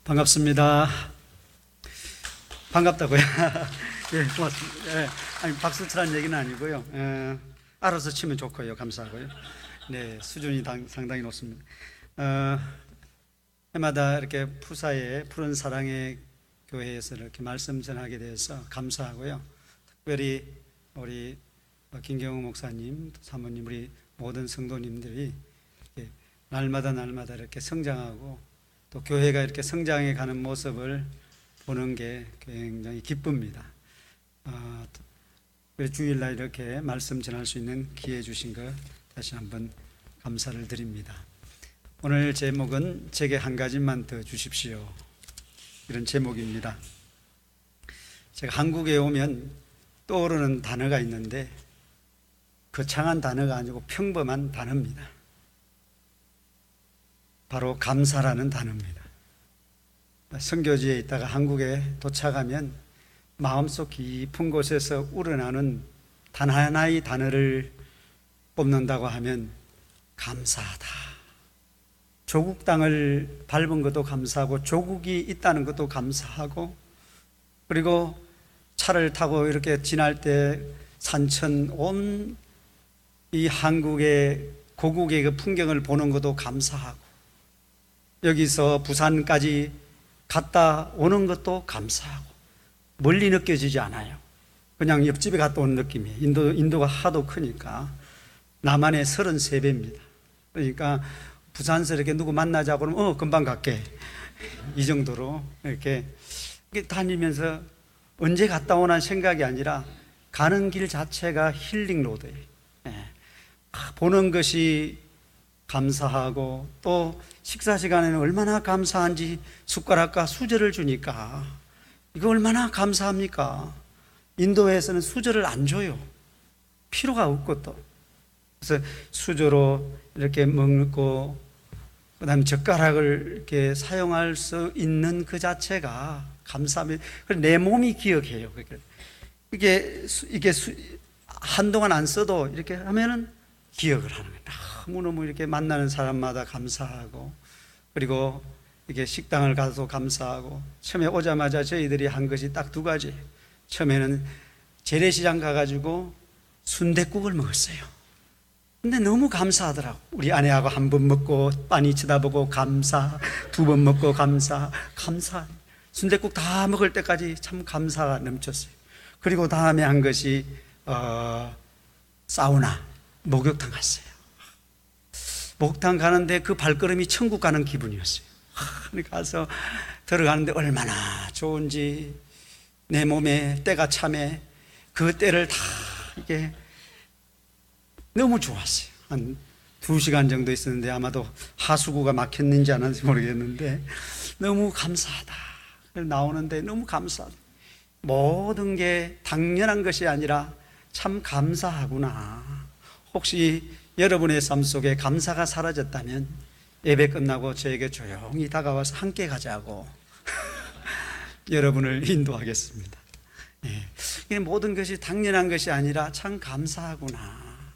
반갑습니다. 반갑다고요? 예, 고맙습니다. 예, 아니, 박수 치라는 얘기는 아니고요. 알아서 치면 좋고요. 감사하고요. 네, 수준이 상당히 높습니다. 해마다 이렇게 푸사의 푸른 사랑의 교회에서 이렇게 말씀 전하게 돼서 감사하고요. 특별히 우리 김경호 목사님, 사모님, 우리 모든 성도님들이 이렇게 날마다 이렇게 성장하고 또 교회가 이렇게 성장해 가는 모습을 보는 게 굉장히 기쁩니다. 주일날 이렇게 말씀 전할 수 있는 기회 주신 것 다시 한번 감사를 드립니다. 오늘 제목은 제게 한 가지만 더 주십시오, 이런 제목입니다. 제가 한국에 오면 떠오르는 단어가 있는데 거창한 단어가 아니고 평범한 단어입니다. 바로 감사라는 단어입니다. 선교지에 있다가 한국에 도착하면 마음속 깊은 곳에서 우러나는 단 하나의 단어를 뽑는다고 하면 감사하다. 조국 땅을 밟은 것도 감사하고 조국이 있다는 것도 감사하고, 그리고 차를 타고 이렇게 지날 때 산천 온 이 한국의 고국의 그 풍경을 보는 것도 감사하고, 여기서 부산까지 갔다 오는 것도 감사하고, 멀리 느껴지지 않아요. 그냥 옆집에 갔다 온 느낌이에요. 인도가 하도 크니까. 남한의 33배입니다. 그러니까 부산에서 이렇게 누구 만나자고 그러면 금방 갈게, 이 정도로 이렇게 다니면서 언제 갔다 오나 생각이 아니라 가는 길 자체가 힐링 로드예요. 보는 것이 감사하고, 또 식사 시간에는 얼마나 감사한지 숟가락과 수저를 주니까 이거 얼마나 감사합니까? 인도에서는 수저를 안 줘요. 필요가 없고, 또 그래서 수저로 이렇게 먹고 그 다음에 젓가락을 이렇게 사용할 수 있는 그 자체가 감사합니다. 내 몸이 기억해요. 이게 한동안 안 써도 이렇게 하면은 기억을 하는 거예요. 너무너무 이렇게 만나는 사람마다 감사하고, 그리고 이게 식당을 가서 감사하고, 처음에 오자마자 저희들이 한 것이 딱 두 가지. 처음에는 재래시장 가가지고 순댓국을 먹었어요. 근데 너무 감사하더라고. 우리 아내하고 한 번 먹고 빤히 쳐다보고 감사, 두 번 먹고 감사. 순댓국 다 먹을 때까지 참 감사가 넘쳤어요. 그리고 다음에 한 것이 사우나, 목욕탕 갔어요. 목욕탕 가는데 그 발걸음이 천국 가는 기분이었어요. 가서 들어가는데 얼마나 좋은지, 내 몸에 때가 참에 그 때를 다 이게 너무 좋았어요. 한 2시간 정도 있었는데 아마도 하수구가 막혔는지 안 하는지 모르겠는데 너무 감사하다. 나오는데 너무 감사하다. 모든 게 당연한 것이 아니라 참 감사하구나. 혹시 여러분의 삶 속에 감사가 사라졌다면 예배 끝나고 저에게 조용히 다가와서 함께 가자고 여러분을 인도하겠습니다. 모든 것이 당연한 것이 아니라 참 감사하구나,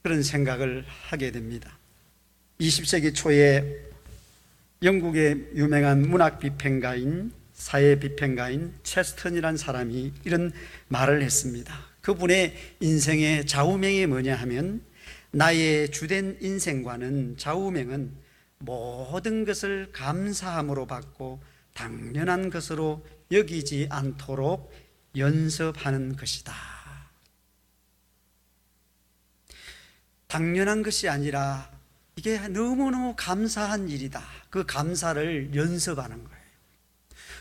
그런 생각을 하게 됩니다. 20세기 초에 영국의 유명한 문학 비평가인, 사회 비평가인 체스턴이라는 사람이 이런 말을 했습니다. 그분의 인생의 좌우명이 뭐냐 하면, 나의 주된 인생관은, 좌우명은 모든 것을 감사함으로 받고 당연한 것으로 여기지 않도록 연습하는 것이다. 당연한 것이 아니라 이게 너무너무 감사한 일이다. 그 감사를 연습하는 거예요.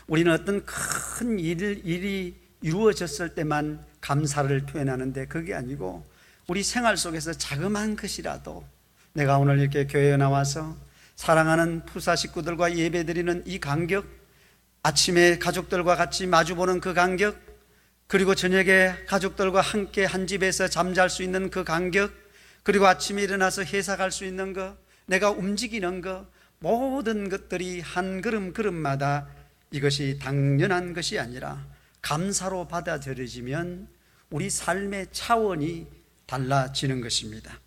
우리는 어떤 큰 일이 이루어졌을 때만 감사를 표현하는데 그게 아니고, 우리 생활 속에서 자그마한 것이라도, 내가 오늘 이렇게 교회에 나와서 사랑하는 푸사 식구들과 예배드리는 이 간격, 아침에 가족들과 같이 마주보는 그 간격, 그리고 저녁에 가족들과 함께 한 집에서 잠잘 수 있는 그 간격, 그리고 아침에 일어나서 회사 갈 수 있는 것, 내가 움직이는 것, 모든 것들이 한 걸음마다 이것이 당연한 것이 아니라 감사로 받아들여지면 우리 삶의 차원이 달라지는 것입니다.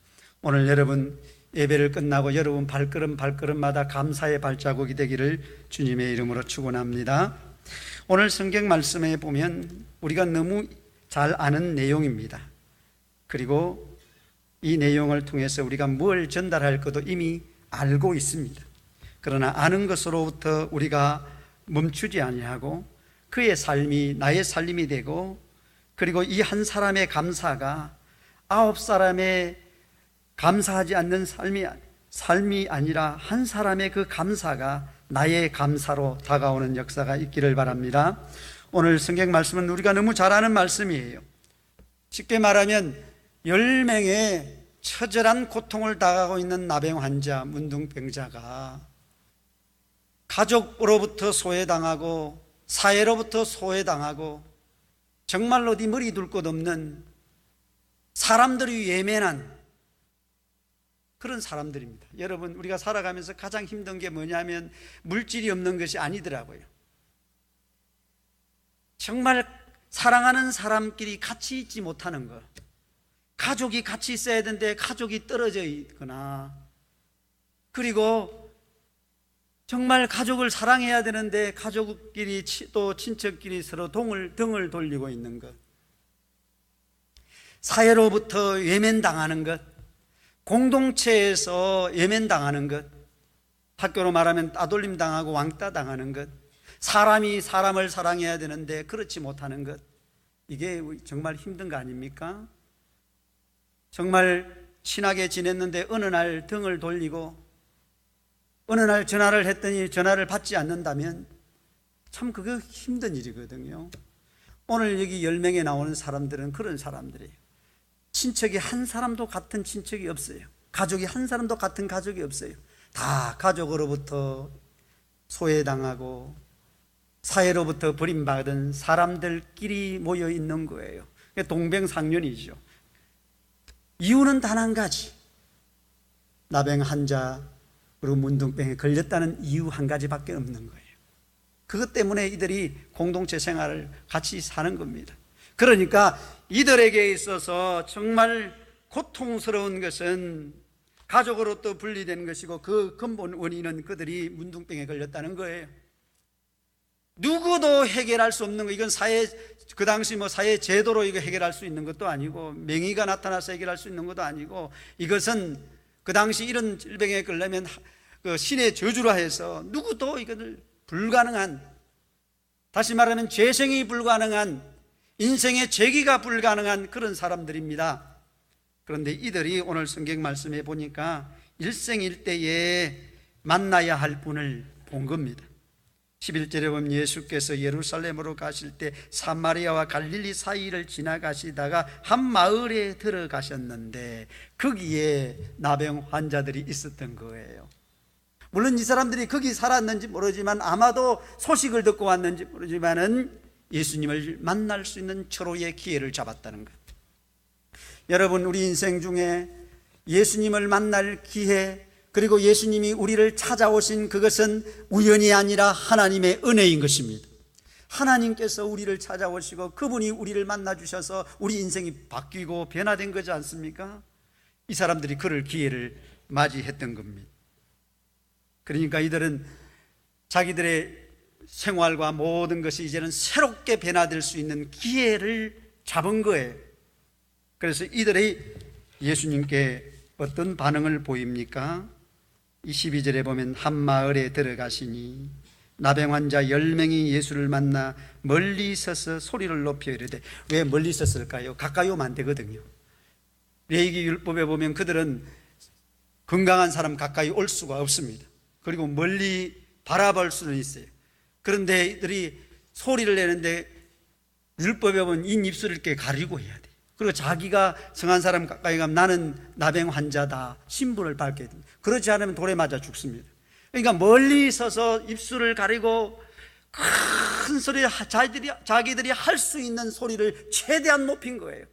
오늘 여러분 예배를 끝나고 여러분 발걸음마다 감사의 발자국이 되기를 주님의 이름으로 축원합니다. 오늘 성경 말씀에 보면 우리가 너무 잘 아는 내용입니다. 그리고 이 내용을 통해서 우리가 뭘 전달할 것도 이미 알고 있습니다. 그러나 아는 것으로부터 우리가 멈추지 아니하고 그의 삶이 나의 삶이 되고, 그리고 이 한 사람의 감사가 9사람의 감사하지 않는 삶이 아니라 한 사람의 그 감사가 나의 감사로 다가오는 역사가 있기를 바랍니다. 오늘 성경 말씀은 우리가 너무 잘 아는 말씀이에요. 쉽게 말하면 10명의 처절한 고통을 당하고 있는 나병 환자, 문둥병자가 가족으로부터 소외당하고 사회로부터 소외당하고 정말로 네 머리 둘 것 없는 사람들이 외면한 그런 사람들입니다. 여러분, 우리가 살아가면서 가장 힘든 게 뭐냐면 물질이 없는 것이 아니더라고요. 정말 사랑하는 사람끼리 같이 있지 못하는 것, 가족이 같이 있어야 되는데 가족이 떨어져 있거나, 그리고 정말 가족을 사랑해야 되는데 가족끼리 또 친척끼리 서로 등을 돌리고 있는 것, 사회로부터 외면당하는 것, 공동체에서 외면당하는 것, 학교로 말하면 따돌림 당하고 왕따 당하는 것, 사람이 사람을 사랑해야 되는데 그렇지 못하는 것, 이게 정말 힘든 거 아닙니까? 정말 친하게 지냈는데 어느 날 등을 돌리고 어느 날 전화를 했더니 전화를 받지 않는다면 참 그거 힘든 일이거든요. 오늘 여기 10명에 나오는 사람들은 그런 사람들이에요. 친척이 한 사람도 같은 친척이 없어요. 가족이 한 사람도 같은 가족이 없어요. 다 가족으로부터 소외당하고 사회로부터 버림받은 사람들끼리 모여 있는 거예요. 동병상련이죠. 이유는 단 한 가지, 나병 환자 그리고 문둥병에 걸렸다는 이유 한 가지밖에 없는 거예요. 그것 때문에 이들이 공동체 생활을 같이 사는 겁니다. 그러니까 이들에게 있어서 정말 고통스러운 것은 가족으로부터 분리된 것이고, 그 근본 원인은 그들이 문둥병에 걸렸다는 거예요. 누구도 해결할 수 없는 거, 이건 그 당시 사회 제도로 이거 해결할 수 있는 것도 아니고, 명의가 나타나서 해결할 수 있는 것도 아니고, 이것은 그 당시 이런 질병에 걸리면 그 신의 저주라 해서 누구도 이것을 불가능한, 다시 말하면 재생이 불가능한, 인생의 재기가 불가능한 그런 사람들입니다. 그런데 이들이 오늘 성경 말씀에 보니까 일생일대에 만나야 할 분을 본 겁니다. 11절에 보면 예수께서 예루살렘으로 가실 때 사마리아와 갈릴리 사이를 지나가시다가 한 마을에 들어가셨는데 거기에 나병 환자들이 있었던 거예요. 물론 이 사람들이 거기 살았는지 모르지만, 아마도 소식을 듣고 왔는지 모르지만은 예수님을 만날 수 있는 절호의 기회를 잡았다는 것. 여러분, 우리 인생 중에 예수님을 만날 기회, 그리고 예수님이 우리를 찾아오신 그것은 우연이 아니라 하나님의 은혜인 것입니다. 하나님께서 우리를 찾아오시고 그분이 우리를 만나 주셔서 우리 인생이 바뀌고 변화된 거지 않습니까? 이 사람들이 그럴 기회를 맞이했던 겁니다. 그러니까 이들은 자기들의 생활과 모든 것이 이제는 새롭게 변화될 수 있는 기회를 잡은 거예요. 그래서 이들이 예수님께 어떤 반응을 보입니까? 22절에 보면 한 마을에 들어가시니 나병 환자 10명이 예수를 만나 멀리 서서 소리를 높여 이르되. 왜 멀리 섰을까요? 가까이 오면 안 되거든요. 레위기 율법에 보면 그들은 건강한 사람 가까이 올 수가 없습니다. 그리고 멀리 바라볼 수는 있어요. 그런데 이들이 소리를 내는데 율법에 보면 입술을 이렇게 가리고 해야 돼. 그리고 자기가 성한 사람 가까이 가면 나는 나병 환자다 신분을 밝게 됩니다. 그렇지 않으면 돌에 맞아 죽습니다. 그러니까 멀리 서서 입술을 가리고 큰 소리, 자기들이 할 수 있는 소리를 최대한 높인 거예요.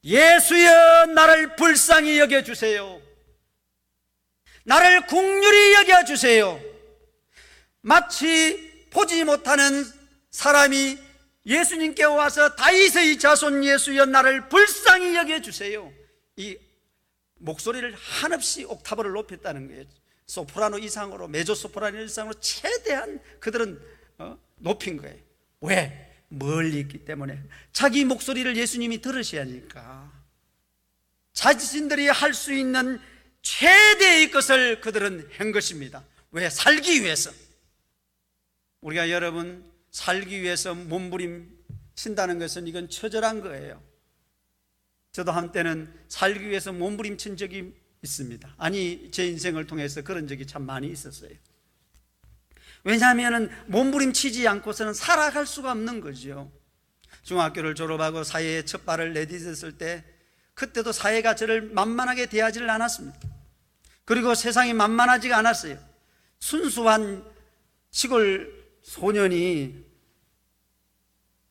예수여, 나를 불쌍히 여겨주세요. 나를 긍휼히 여겨주세요. 마치 보지 못하는 사람이 예수님께 와서 다윗의 자손 예수여, 나를 불쌍히 여겨주세요. 이 목소리를 한없이 옥타브를 높였다는 거예요. 소프라노 이상으로, 메조소프라노 이상으로 최대한 그들은 높인 거예요. 왜? 멀리 있기 때문에. 자기 목소리를 예수님이 들으셔야 하니까. 자신들이 할 수 있는 최대의 것을 그들은 한 것입니다. 왜? 살기 위해서. 우리가 여러분 살기 위해서 몸부림친다는 것은 이건 처절한 거예요. 저도 한때는 살기 위해서 몸부림친 적이 있습니다. 아니, 제 인생을 통해서 그런 적이 참 많이 있었어요. 왜냐하면 몸부림치지 않고서는 살아갈 수가 없는 거죠. 중학교를 졸업하고 사회에 첫 발을 내딛었을 때, 그때도 사회가 저를 만만하게 대하지를 않았습니다. 그리고 세상이 만만하지가 않았어요. 순수한 시골 소년이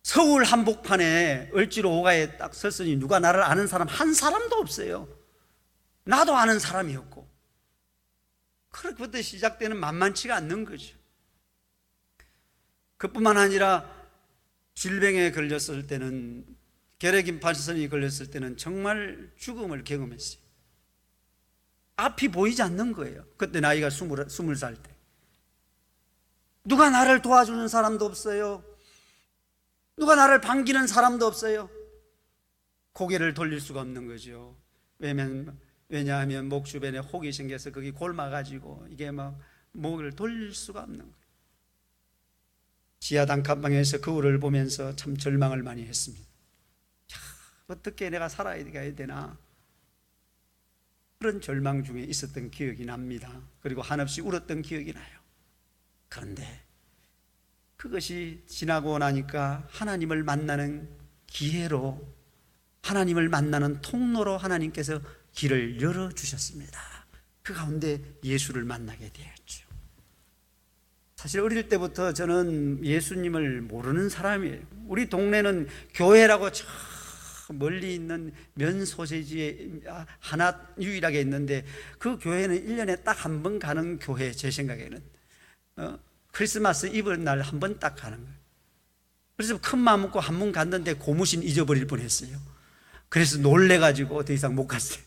서울 한복판에 을지로 오가에 딱 섰으니 누가 나를 아는 사람 한 사람도 없어요. 나도 아는 사람이었고, 그때부터 시작되는 만만치가 않는 거죠. 그뿐만 아니라 질병에 걸렸을 때는, 결핵인파선이 걸렸을 때는 정말 죽음을 경험했어요. 앞이 보이지 않는 거예요. 그때 나이가 20살 때. 누가 나를 도와주는 사람도 없어요. 누가 나를 반기는 사람도 없어요. 고개를 돌릴 수가 없는 거죠. 왜냐하면 목 주변에 혹이 생겨서 거기 골마가지고 이게 막 목을 돌릴 수가 없는 거예요. 지하 단칸방에서 거울을 보면서 참 절망을 많이 했습니다. 어떻게 내가 살아야 되나, 그런 절망 중에 있었던 기억이 납니다. 그리고 한없이 울었던 기억이 나요. 그런데 그것이 지나고 나니까 하나님을 만나는 기회로, 하나님을 만나는 통로로 하나님께서 길을 열어주셨습니다. 그 가운데 예수를 만나게 되었죠. 사실 어릴 때부터 저는 예수님을 모르는 사람이에요. 우리 동네는 교회라고 저 멀리 있는 면 소재지에 하나 유일하게 있는데, 그 교회는 1년에 딱 한 번 가는 교회, 제 생각에는 크리스마스 이브 날 한 번 딱 가는 거예요. 그래서 큰 마음 먹고 한 번 갔는데 고무신 잊어버릴 뻔했어요. 그래서 놀래가지고 더 이상 못 갔어요.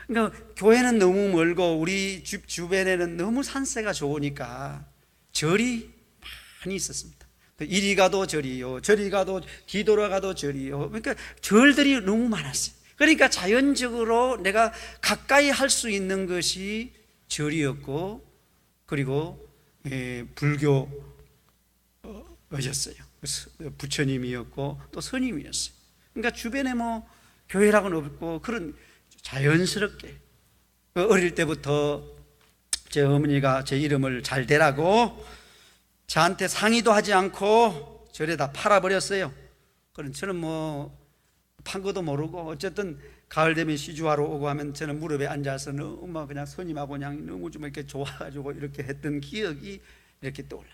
그러니까 교회는 너무 멀고 우리 집 주변에는 너무 산세가 좋으니까 절이 많이 있었습니다. 이리 가도 절이요, 저리 가도, 뒤돌아가도 절이요. 그러니까 절들이 너무 많았어요. 그러니까 자연적으로 내가 가까이 할 수 있는 것이 절이었고, 그리고 불교였어요. 부처님이었고 또 스님이었어요. 그러니까 주변에 뭐 교회라고는 없고, 그런 자연스럽게 어릴 때부터 제 어머니가 제 이름을 잘 되라고 저한테 상의도 하지 않고 절에다 팔아버렸어요. 그럼 저는 뭐 판 것도 모르고, 어쨌든 가을 되면 시주하러 오고 하면 저는 무릎에 앉아서 너무 그냥 스님하고 그냥 너무 좀 이렇게 좋아가지고 이렇게 했던 기억이 이렇게 떠올라요.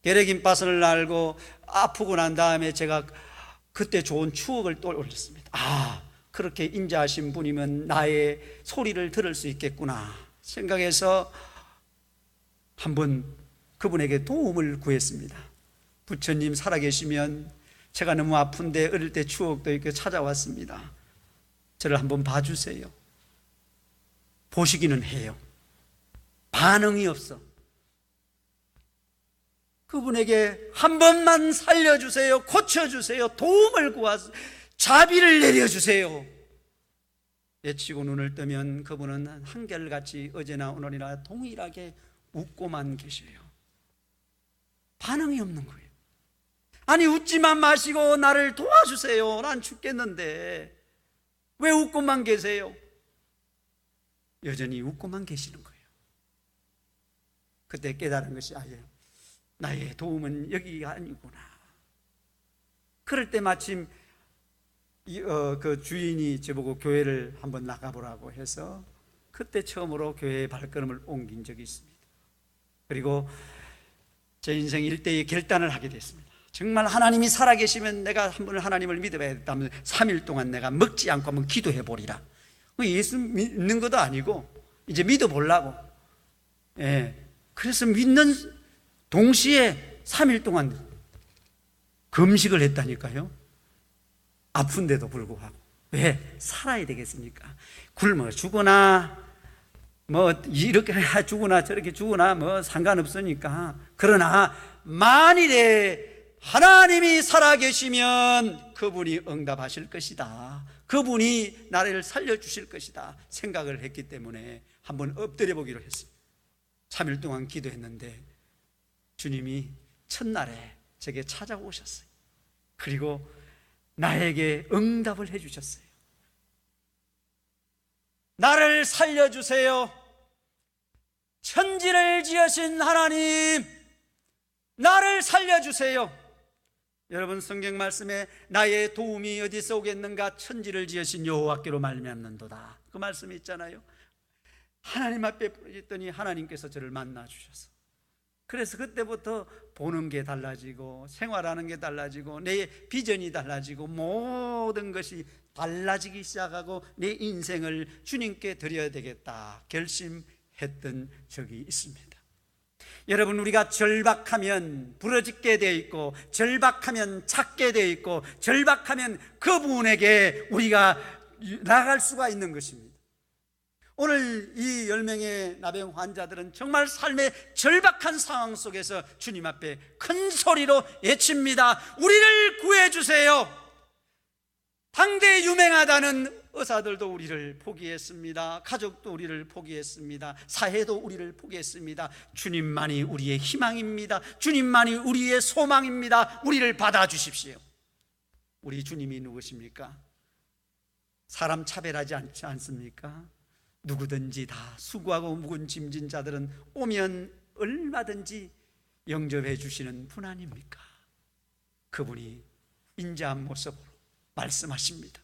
결핵인파선을 알고 아프고 난 다음에 제가 그때 좋은 추억을 떠올렸습니다. 그렇게 인자하신 분이면 나의 소리를 들을 수 있겠구나 생각해서 한번 그분에게 도움을 구했습니다. 부처님 살아계시면 제가 너무 아픈데 어릴 때 추억도 있고 찾아왔습니다. 저를 한번 봐주세요. 보시기는 해요. 반응이 없어. 그분에게 한 번만 살려주세요, 고쳐주세요, 도움을 구하세요, 자비를 내려주세요 외치고 눈을 뜨면 그분은 한결같이 어제나 오늘이나 동일하게 웃고만 계셔요. 반응이 없는 거예요. 아니, 웃지만 마시고 나를 도와주세요, 난 죽겠는데 왜 웃고만 계세요? 여전히 웃고만 계시는 거예요. 그때 깨달은 것이 나의 도움은 여기가 아니구나. 그럴 때 마침 그 주인이 저보고 교회를 한번 나가보라고 해서 그때 처음으로 교회에 발걸음을 옮긴 적이 있습니다. 그리고 제 인생 일대의 결단을 하게 됐습니다. 정말 하나님이 살아계시면 내가 한번 하나님을 믿어야겠다면 3일 동안 내가 먹지 않고 한번 기도해 보리라. 예수 믿는 것도 아니고 이제 믿어보려고. 그래서 믿는 동시에 3일 동안 금식을 했다니까요. 아픈데도 불구하고. 왜? 살아야 되겠습니까? 굶어 죽거나 뭐 이렇게 죽거나 저렇게 죽거나 뭐 상관없으니까. 그러나 만일에 하나님이 살아계시면 그분이 응답하실 것이다, 그분이 나를 살려주실 것이다 생각을 했기 때문에 한번 엎드려 보기로 했어요. 3일 동안 기도했는데 주님이 첫날에 제게 찾아오셨어요. 그리고 나에게 응답을 해주셨어요. 나를 살려주세요. 천지를 지으신 하나님, 나를 살려주세요. 여러분, 성경 말씀에 나의 도움이 어디서 오겠는가? 천지를 지으신 여호와께로 말미암는도다, 그 말씀이 있잖아요. 하나님 앞에 부르짖더니 하나님께서 저를 만나 주셔서, 그래서 그때부터 보는 게 달라지고 생활하는 게 달라지고 내 비전이 달라지고 모든 것이 달라지기 시작하고 내 인생을 주님께 드려야 되겠다 결심했던 적이 있습니다. 여러분, 우리가 절박하면 부러지게 되어 있고, 절박하면 찾게 되어 있고, 절박하면 그분에게 우리가 나갈 수가 있는 것입니다. 오늘 이 10명의 나병 환자들은 정말 삶의 절박한 상황 속에서 주님 앞에 큰 소리로 외칩니다. 우리를 구해주세요. 당대 유명하다는 의사들도 우리를 포기했습니다. 가족도 우리를 포기했습니다. 사회도 우리를 포기했습니다. 주님만이 우리의 희망입니다. 주님만이 우리의 소망입니다. 우리를 받아주십시오. 우리 주님이 누구십니까? 사람 차별하지 않지 않습니까? 누구든지 다 수고하고 무거운 짐진 자들은 오면 얼마든지 영접해 주시는 분 아닙니까? 그분이 인자한 모습으로 말씀하십니다.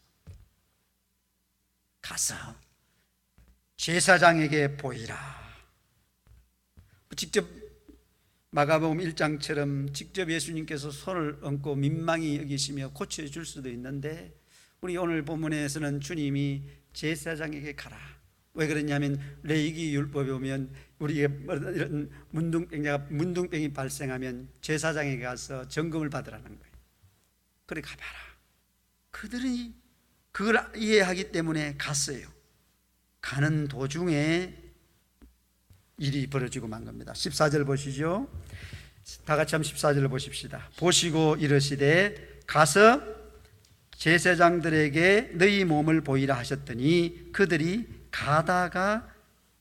가서 제사장에게 보이라. 직접 마가복음 1장처럼 직접 예수님께서 손을 얹고 민망히 여기시며 고쳐줄 수도 있는데, 우리 오늘 본문에서는 주님이 제사장에게 가라. 왜 그러냐면 레위기 율법에 보면 우리가 이런 문둥병이 발생하면 제사장에게 가서 점검을 받으라는 거예요. 그래 가봐라. 그들이 그걸 이해하기 때문에 갔어요. 가는 도중에 일이 벌어지고 만 겁니다. 14절 보시죠. 다 같이 한번 14절을 보십시다. 보시고 이르시되 가서 제사장들에게 너희 몸을 보이라 하셨더니 그들이 가다가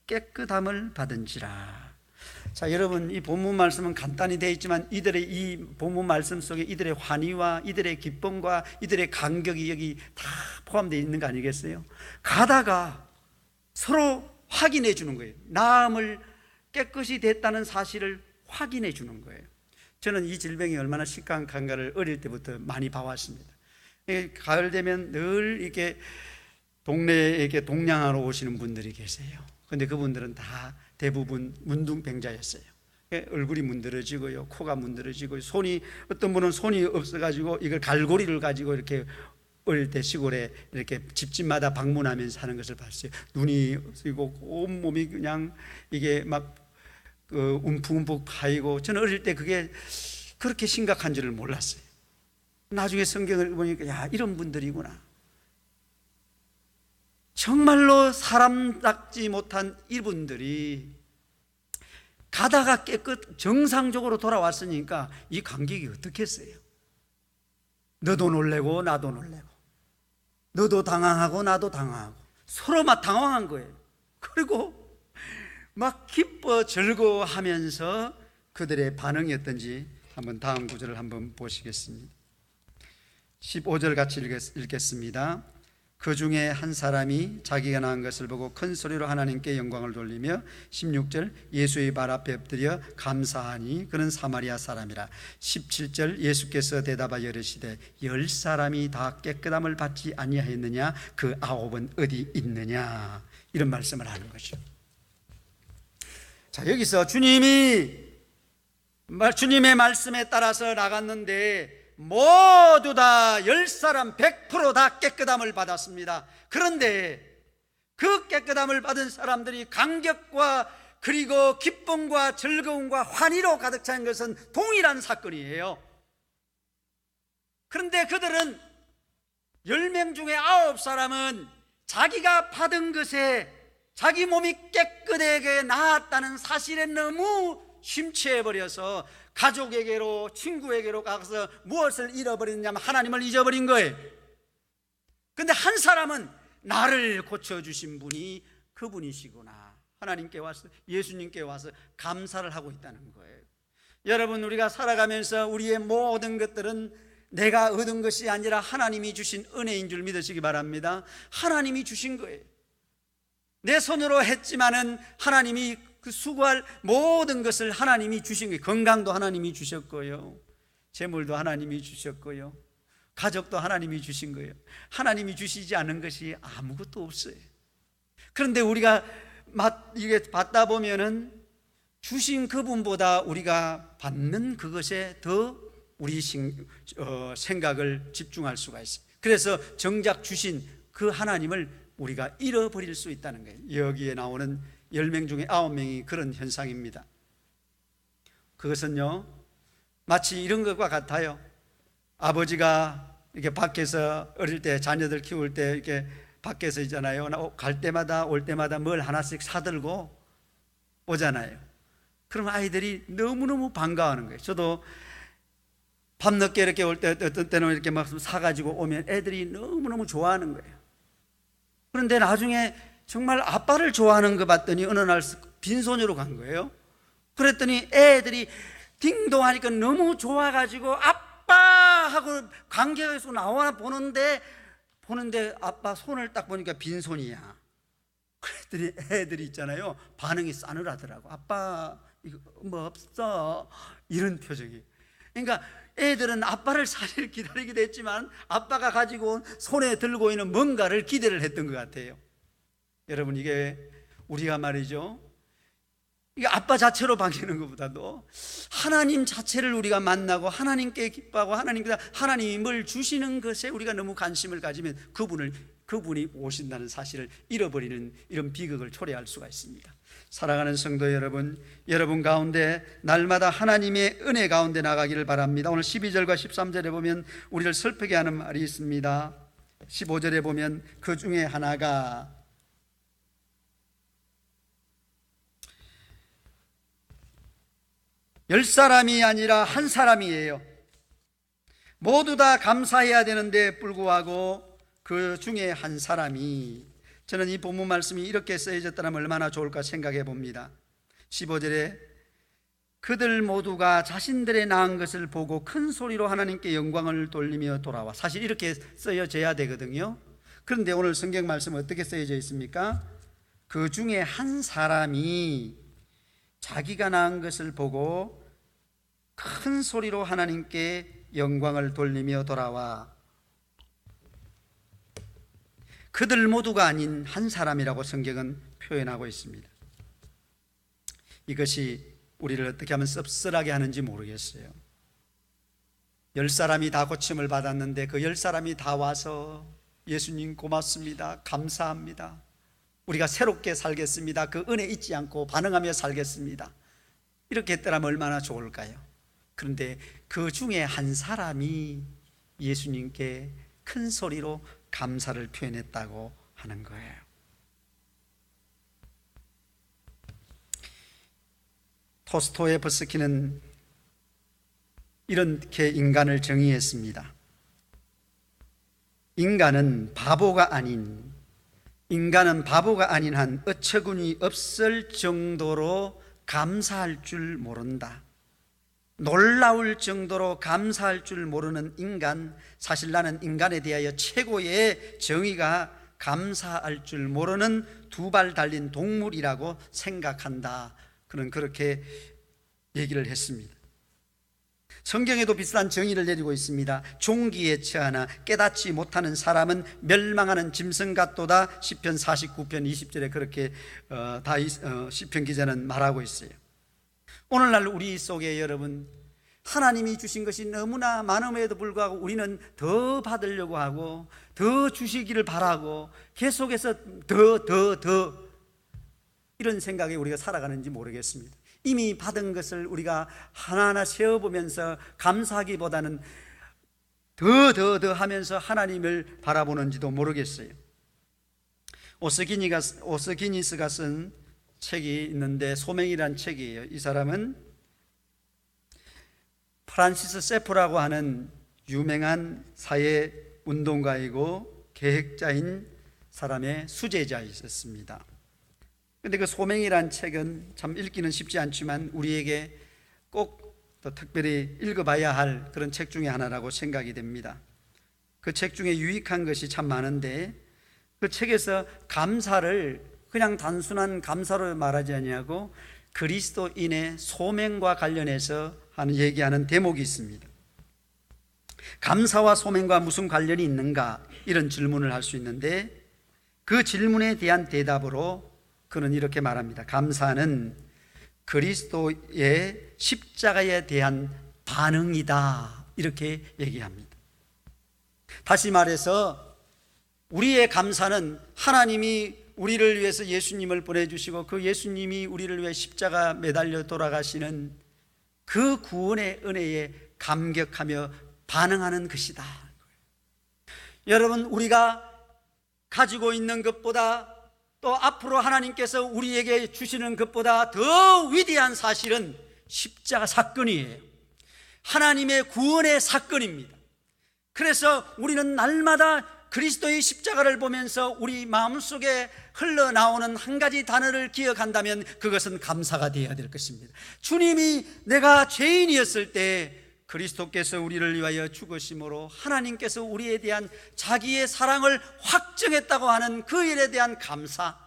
깨끗함을 받은지라. 자, 여러분, 이 본문 말씀은 간단히 되어 있지만 이들의 이 본문 말씀 속에 이들의 환희와 이들의 기쁨과 이들의 감격이 여기 다 포함되어 있는 거 아니겠어요? 가다가 서로 확인해 주는 거예요. 나음을 깨끗이 됐다는 사실을 확인해 주는 거예요. 저는 이 질병이 얼마나 심각한가를 어릴 때부터 많이 봐왔습니다. 가을 되면 늘 이렇게 동네에 이렇게 동냥하러 오시는 분들이 계세요. 근데 그분들은 다 대부분 문둥병자였어요. 얼굴이 문드러지고요, 코가 문드러지고, 손이, 어떤 분은 손이 없어가지고 이걸 갈고리를 가지고 이렇게 어릴 때 시골에 이렇게 집집마다 방문하면서 하는 것을 봤어요. 눈이 쓰이고 온 몸이 그냥 이게 막 움푹움푹 파이고, 저는 어릴 때 그게 그렇게 심각한 줄을 몰랐어요. 나중에 성경을 보니까 야, 이런 분들이구나. 정말로 사람답지 못한 이분들이 가다가 깨끗 정상적으로 돌아왔으니까 이 감격이 어떻겠어요? 너도 놀래고 나도 놀래고, 너도 당황하고 나도 당황하고, 서로 막 당황한 거예요. 그리고 막 기뻐 즐거워하면서 그들의 반응이 어떤지 한번 다음 구절을 한번 보시겠습니다. 15절 같이 읽겠습니다. 그 중에 한 사람이 자기가 낳은 것을 보고 큰 소리로 하나님께 영광을 돌리며, 16절 예수의 발 앞에 엎드려 감사하니 그는 사마리아 사람이라. 17절 예수께서 대답하여 이르시되 10사람이 다 깨끗함을 받지 아니하였느냐? 그 9은 어디 있느냐? 이런 말씀을 하는 거죠. 자, 여기서 주님의 말씀에 따라서 나갔는데 모두 다 10사람 100% 다 깨끗함을 받았습니다. 그런데 그 깨끗함을 받은 사람들이 감격과 그리고 기쁨과 즐거움과 환희로 가득 찬 것은 동일한 사건이에요. 그런데 그들은 10명 중에 9사람은 자기가 받은 것에 자기 몸이 깨끗하게 나았다는 사실에 너무 심취해버려서 가족에게로 친구에게로 가서 무엇을 잃어버렸냐면 하나님을 잊어버린 거예요. 근데 한 사람은 나를 고쳐주신 분이 그분이시구나, 하나님께 와서, 예수님께 와서 감사를 하고 있다는 거예요. 여러분, 우리가 살아가면서 우리의 모든 것들은 내가 얻은 것이 아니라 하나님이 주신 은혜인 줄 믿으시기 바랍니다. 하나님이 주신 거예요. 내 손으로 했지만은 하나님이 그 수고할 모든 것을 하나님이 주신 거예요. 건강도 하나님이 주셨고요, 재물도 하나님이 주셨고요, 가족도 하나님이 주신 거예요. 하나님이 주시지 않은 것이 아무것도 없어요. 그런데 우리가 이게 받다 보면은 주신 그분보다 우리가 받는 그것에 더 우리 생각을 집중할 수가 있어요. 그래서 정작 주신 그 하나님을 우리가 잃어버릴 수 있다는 거예요. 여기에 나오는 10명 중에 9명이 그런 현상입니다. 그것은요, 마치 이런 것과 같아요. 아버지가 이렇게 밖에서 어릴 때 자녀들 키울 때 이렇게 밖에서 있잖아요. 갈 때마다 올 때마다 뭘 하나씩 사들고 오잖아요. 그럼 아이들이 너무너무 반가워하는 거예요. 저도 밤늦게 이렇게 올 때 어떤 때는 이렇게 막 사가지고 오면 애들이 너무너무 좋아하는 거예요. 그런데 나중에 정말 아빠를 좋아하는 거 봤더니 어느 날 빈손으로 간 거예요. 그랬더니 애들이 딩동하니까 너무 좋아가지고 아빠 하고 관객에서 나와 보는데 아빠 손을 딱 보니까 빈손이야. 그랬더니 애들이 있잖아요, 반응이 싸늘하더라고. 아빠 이거 뭐 없어, 이런 표정이. 그러니까 애들은 아빠를 사실 기다리기도 했지만 아빠가 가지고 온 손에 들고 있는 뭔가를 기대를 했던 것 같아요. 여러분, 이게 우리가 말이죠, 이게 아빠 자체로 반기는 것보다도 하나님 자체를 우리가 만나고 하나님께 기뻐하고 하나님을 주시는 것에 우리가 너무 관심을 가지면 그분이 오신다는 사실을 잃어버리는 이런 비극을 초래할 수가 있습니다. 사랑하는 성도 여러분, 여러분 가운데 날마다 하나님의 은혜 가운데 나가기를 바랍니다. 오늘 12절과 13절에 보면 우리를 슬프게 하는 말이 있습니다. 15절에 보면 그 중에 하나가 10사람이 아니라 한 사람이에요. 모두 다 감사해야 되는데 불구하고 그 중에 한 사람이, 저는 이 본문 말씀이 이렇게 쓰여졌다면 얼마나 좋을까 생각해 봅니다. 15절에 그들 모두가 자신들의 나은 것을 보고 큰 소리로 하나님께 영광을 돌리며 돌아와. 사실 이렇게 쓰여져야 되거든요. 그런데 오늘 성경 말씀은 어떻게 쓰여져 있습니까? 그 중에 한 사람이 자기가 낳은 것을 보고 큰 소리로 하나님께 영광을 돌리며 돌아와. 그들 모두가 아닌 한 사람이라고 성경은 표현하고 있습니다. 이것이 우리를 어떻게 하면 씁쓸하게 하는지 모르겠어요. 10사람이 다 고침을 받았는데 그 10사람이 다 와서 예수님 고맙습니다, 감사합니다, 우리가 새롭게 살겠습니다, 그 은혜 잊지 않고 반응하며 살겠습니다, 이렇게 했더라면 얼마나 좋을까요? 그런데 그 중에 한 사람이 예수님께 큰 소리로 감사를 표현했다고 하는 거예요. 도스토예브스키는 이렇게 인간을 정의했습니다. 인간은 바보가 아닌 한 어처구니 없을 정도로 감사할 줄 모른다. 놀라울 정도로 감사할 줄 모르는 인간, 사실 나는 인간에 대하여 최고의 정의가 감사할 줄 모르는 두 발 달린 동물이라고 생각한다. 그는 그렇게 얘기를 했습니다. 성경에도 비슷한 정의를 내리고 있습니다. 종기에 처하나 깨닫지 못하는 사람은 멸망하는 짐승 같도다. 시편 49편 20절에 그렇게 시편 기자는 말하고 있어요. 오늘날 우리 속에 여러분, 하나님이 주신 것이 너무나 많음에도 불구하고 우리는 더 받으려고 하고 더 주시기를 바라고 계속해서 더 이런 생각에 우리가 살아가는지 모르겠습니다. 이미 받은 것을 우리가 하나하나 세어보면서 감사하기보다는 더 하면서 하나님을 바라보는지도 모르겠어요. 오스기니스가 쓴 책이 있는데 소명이란 책이에요. 이 사람은 프란시스 세프라고 하는 유명한 사회운동가이고 계획자인 사람의 수제자이셨습니다. 그런데 그 소명이란 책은 참 읽기는 쉽지 않지만 우리에게 꼭 또 특별히 읽어봐야 할 그런 책 중에 하나라고 생각이 됩니다. 그 책 중에 유익한 것이 참 많은데 그 책에서 감사를 그냥 단순한 감사로 말하지 아니하고 그리스도인의 소명과 관련해서 얘기하는 대목이 있습니다. 감사와 소명과 무슨 관련이 있는가? 이런 질문을 할 수 있는데 그 질문에 대한 대답으로 그는 이렇게 말합니다. 감사는 그리스도의 십자가에 대한 반응이다. 이렇게 얘기합니다. 다시 말해서 우리의 감사는 하나님이 우리를 위해서 예수님을 보내주시고 그 예수님이 우리를 위해 십자가 매달려 돌아가시는 그 구원의 은혜에 감격하며 반응하는 것이다. 여러분, 우리가 가지고 있는 것보다 또 앞으로 하나님께서 우리에게 주시는 것보다 더 위대한 사실은 십자가 사건이에요. 하나님의 구원의 사건입니다. 그래서 우리는 날마다 그리스도의 십자가를 보면서 우리 마음속에 흘러나오는 한 가지 단어를 기억한다면 그것은 감사가 되어야 될 것입니다. 주님이 내가 죄인이었을 때 그리스도께서 우리를 위하여 죽으심으로 하나님께서 우리에 대한 자기의 사랑을 확정했다고 하는 그 일에 대한 감사,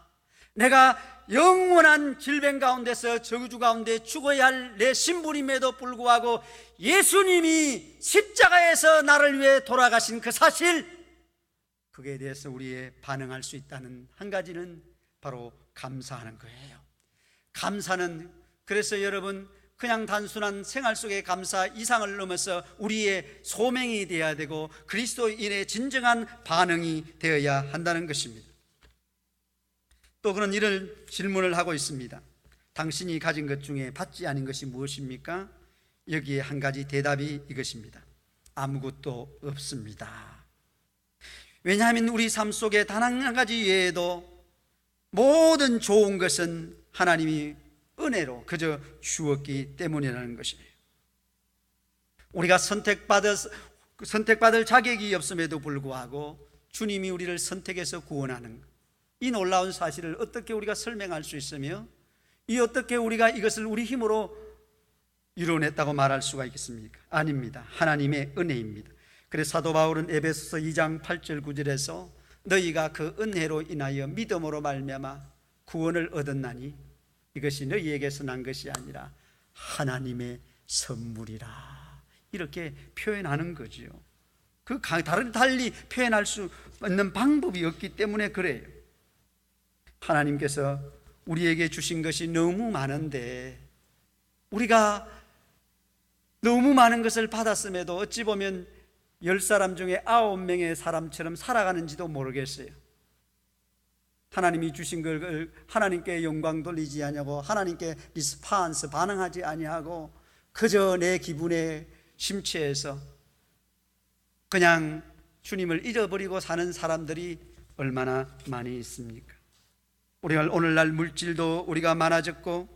내가 영원한 질병 가운데서 저주 가운데 죽어야 할 내 신분임에도 불구하고 예수님이 십자가에서 나를 위해 돌아가신 그 사실, 그에 대해서 우리의 반응할 수 있다는 한 가지는 바로 감사하는 거예요. 감사는 그래서 여러분 그냥 단순한 생활 속의 감사 이상을 넘어서 우리의 소명이 되어야 되고 그리스도인의 진정한 반응이 되어야 한다는 것입니다. 또 그는 이런 질문을 하고 있습니다. 당신이 가진 것 중에 받지 않은 것이 무엇입니까? 여기에 한 가지 대답이 이것입니다. 아무것도 없습니다. 왜냐하면 우리 삶 속에 단 한 가지 외에도 모든 좋은 것은 하나님이 은혜로 그저 주었기 때문이라는 것이에요. 우리가 선택받을 자격이 없음에도 불구하고 주님이 우리를 선택해서 구원하는 것, 이 놀라운 사실을 어떻게 우리가 설명할 수 있으며 어떻게 우리가 이것을 우리 힘으로 이뤄냈다고 말할 수가 있겠습니까? 아닙니다. 하나님의 은혜입니다. 그래서 사도 바울은 에베소서 2장 8절 9절에서 너희가 그 은혜로 인하여 믿음으로 말미암아 구원을 얻었나니 이것이 너희에게서 난 것이 아니라 하나님의 선물이라, 이렇게 표현하는 거죠. 그 달리 표현할 수 있는 방법이 없기 때문에 그래요. 하나님께서 우리에게 주신 것이 너무 많은데 우리가 너무 많은 것을 받았음에도 어찌 보면 10사람 중에 9명의 사람처럼 살아가는지도 모르겠어요. 하나님이 주신 걸 하나님께 영광 돌리지 아니하고 하나님께 리스판스 반응하지 아니하고 그저 내 기분에 심취해서 그냥 주님을 잊어버리고 사는 사람들이 얼마나 많이 있습니까? 우리가 오늘날 물질도 우리가 많아졌고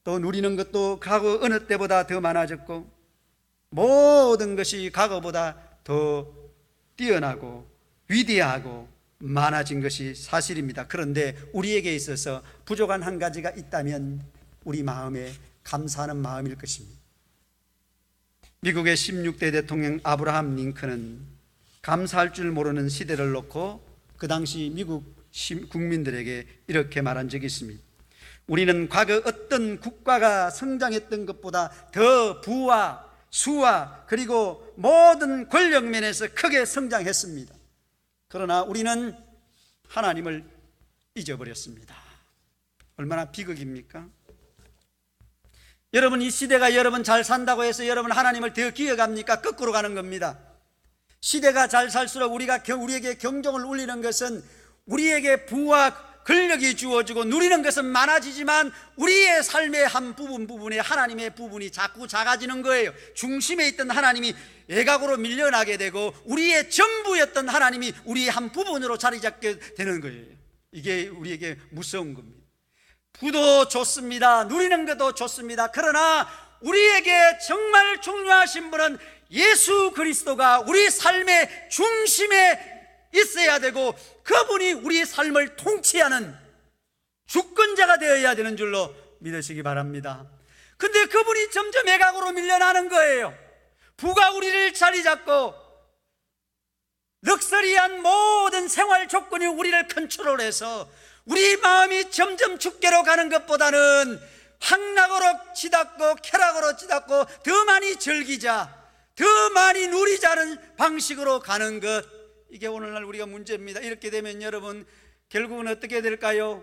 또 누리는 것도 과거 어느 때보다 더 많아졌고 모든 것이 과거보다 더 뛰어나고 위대하고 많아진 것이 사실입니다. 그런데 우리에게 있어서 부족한 한 가지가 있다면 우리 마음에 감사하는 마음일 것입니다. 미국의 16대 대통령 아브라함 링컨은 감사할 줄 모르는 시대를 놓고 그 당시 미국 국민들에게 이렇게 말한 적이 있습니다. 우리는 과거 어떤 국가가 성장했던 것보다 더 부와 수와 그리고 모든 권력 면에서 크게 성장했습니다. 그러나 우리는 하나님을 잊어버렸습니다. 얼마나 비극입니까? 여러분, 이 시대가 여러분 잘 산다고 해서 여러분 하나님을 더 기억합니까? 거꾸로 가는 겁니다. 시대가 잘 살수록 우리에게 경종을 울리는 것은 우리에게 부와 권력이 주어지고 누리는 것은 많아지지만 우리의 삶의 한 부분에 하나님의 부분이 자꾸 작아지는 거예요. 중심에 있던 하나님이 외곽으로 밀려나게 되고 우리의 전부였던 하나님이 우리의 한 부분으로 자리 잡게 되는 거예요. 이게 우리에게 무서운 겁니다. 부도 좋습니다. 누리는 것도 좋습니다. 그러나 우리에게 정말 중요하신 분은 예수 그리스도가 우리 삶의 중심에 있어야 되고 그분이 우리 삶을 통치하는 주권자가 되어야 되는 줄로 믿으시기 바랍니다. 근데 그분이 점점 외곽으로 밀려나는 거예요. 부가 우리를 자리 잡고 럭셔리한 모든 생활 조건이 우리를 컨트롤해서 우리 마음이 점점 죽게로 가는 것보다는 향락으로 치닫고 쾌락으로 치닫고 더 많이 즐기자, 더 많이 누리자는 방식으로 가는 것, 이게 오늘날 우리가 문제입니다. 이렇게 되면 여러분 결국은 어떻게 될까요?